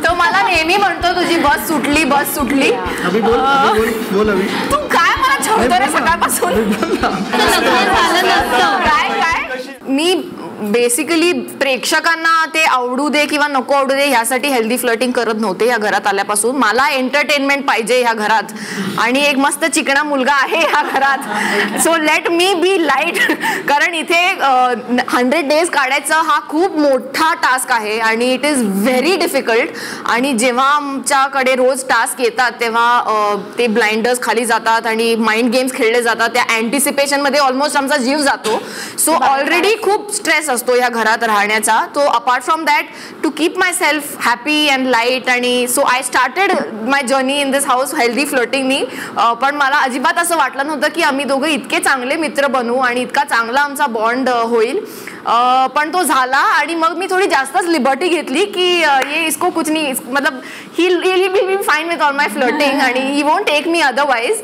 तो मला नेहमी म्हणतो तुझी बस सुटली बस सुटली. अभि बोल अभि. तू काय मला छळतो रे सकाळपासून. काय मी बेसिकली प्रेक्षकांना ते आवडू दे किंवा नको आवडू दे ह्यासाठी हेल्दी फ्लर्टिंग करत नव्हते या घरात आल्यापासून. मला एंटरटेनमेंट पाहिजे ह्या घरात आणि एक मस्त चिकणा मुलगा आहे ह्या घरात. सो लेट मी बी लाईट. कारण इथे 100 days काढायचं हा खूप मोठा टास्क आहे आणि इट इज व्हेरी डिफिकल्ट. आणि जेव्हा आमच्याकडे रोज टास्क येतात तेव्हा ते ब्लाइंडर्स खाली जातात आणि माइंड गेम्स खेळले जातात. त्या अँटिसिपेशनमध्ये ऑलमोस्ट आमचा जीव जातो. सो ऑलरेडी खूप स्ट्रेस असतो या घरात राहण्याचा. तो apart from that to keep myself happy and light. आणि so I started my journey in this house healthy फ्लोटिंगनी. पण मला अजिबात असं वाटलं नव्हतं की आम्ही दोघं इतके चांगले मित्र बनू आणि इतका चांगला आमचा बॉन्ड होईल. पण तो झाला आणि मग मी थोडी जास्तच लिबर्टी घेतली की ये इसको कुछ नहीं मतलब he will be fine with all my flirting आणि he won't take me otherwise.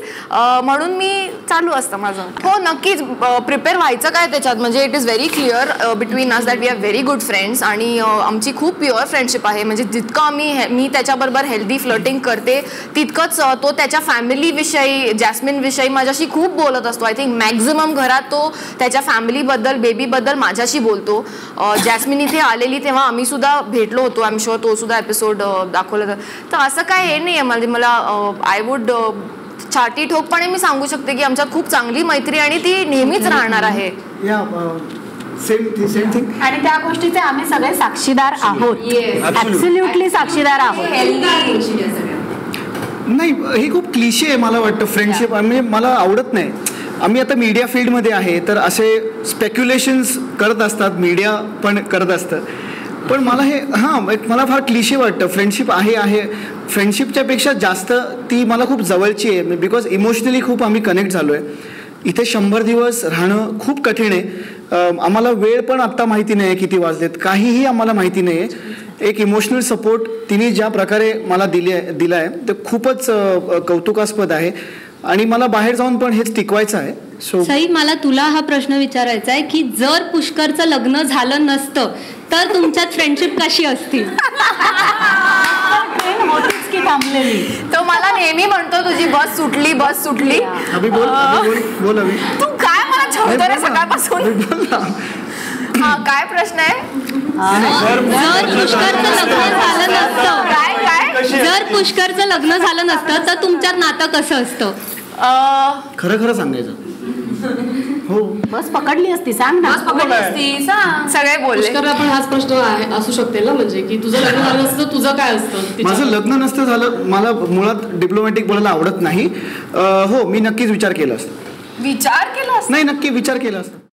म्हणून मी चालू असतं माझं. हो नक्कीच प्रिपेअर व्हायचं काय त्याच्यात. म्हणजे it is very clear between us that we are very good friends आणि आमची खूप प्युअर फ्रेंडशिप आहे. म्हणजे जितकं मी त्याच्याबरोबर हेल्दी फ्लर्टिंग करते तितकंच तो त्याच्या फॅमिलीविषयी जॅस्मिनविषयी माझ्याशी खूप बोलत असतो. आय थिंक मॅक्झिमम घरात तो त्याच्या फॅमिलीबद्दल बेबीबद्दल माझ्याशी बोलतो. जॅस्मिन इथे आलेली तेव्हा आम्ही सुद्धा भेटलो होतो. आय एम शुअर तो सुद्धा एपिसोड दाखवला. तर असं काय हे नाही आहे मला आय वुड छाती ठोकपणे मी सांगू शकते की आमच्यात खूप चांगली मैत्री आणि ती नेहमीच राहणार आहे. Same thing. आणि त्या गोष्टीचे आम्ही सगळे साक्षीदार आहोत. ऍब्सोल्युटली साक्षीदार आहोत. नाही हे खूप क्लिशे आहे मला वाटतं फ्रेंडशिप. म्हणजे मला आवडत नाही. आम्ही आता मीडिया फील्डमध्ये आहे तर असे स्पेक्युलेशन्स करत असतात. मीडिया पण करत असतं. पण मला हे मला फार क्लिशे वाटतं. फ्रेंडशिप आहे फ्रेंडशिपच्या पेक्षा जास्त ती मला खूप जवळची आहे. बिकॉज इमोशनली खूप आम्ही कनेक्ट झालो आहे. इथे 100 दिवस राहणं खूप कठीण आहे. आम्हाला वेळ पण आत्ता माहिती नाही आहे किती वाजलेत. काहीही आम्हाला माहिती नाही आहे. एक इमोशनल सपोर्ट तिने ज्या प्रकारे मला दिला आहे ते खूपच कौतुकास्पद आहे. आणि मला बाहेर जाऊन पण हेच टिकवायचं आहे. सो सई मला तुला हा प्रश्न विचारायचा आहे की जर पुष्करचं लग्न झालं नसतं तर तुमच्यात फ्रेंडशिप कशी असती. होतीच की थांबलेली. तो मला नेहमी म्हणतो तुझी बस सुटली बस सुटली. अभि बोल अभि. तू काय मला छळतो रे सकाळपासून. हा काय प्रश्न आहे. जर पुष्करचं लग्न झालं नसतं जर पुष्करचं लग्न झालं नसतं तर तुमच्यात नातं कसं असतं. खरं सांगायचं. हो बस पकडली असती. सांग ना. सगळे बोलले. पुष्करला पण हाच प्रश्न असू शकते ना. म्हणजे की तुझं लग्न झालं नसतं तुझं काय असतं. माझं लग्न नसतं झालं मला मुळात डिप्लोमॅटिक बोलायला आवडत नाही. हो मी नक्कीच विचार केला असता. विचार केला नाही नक्की विचार केला असता.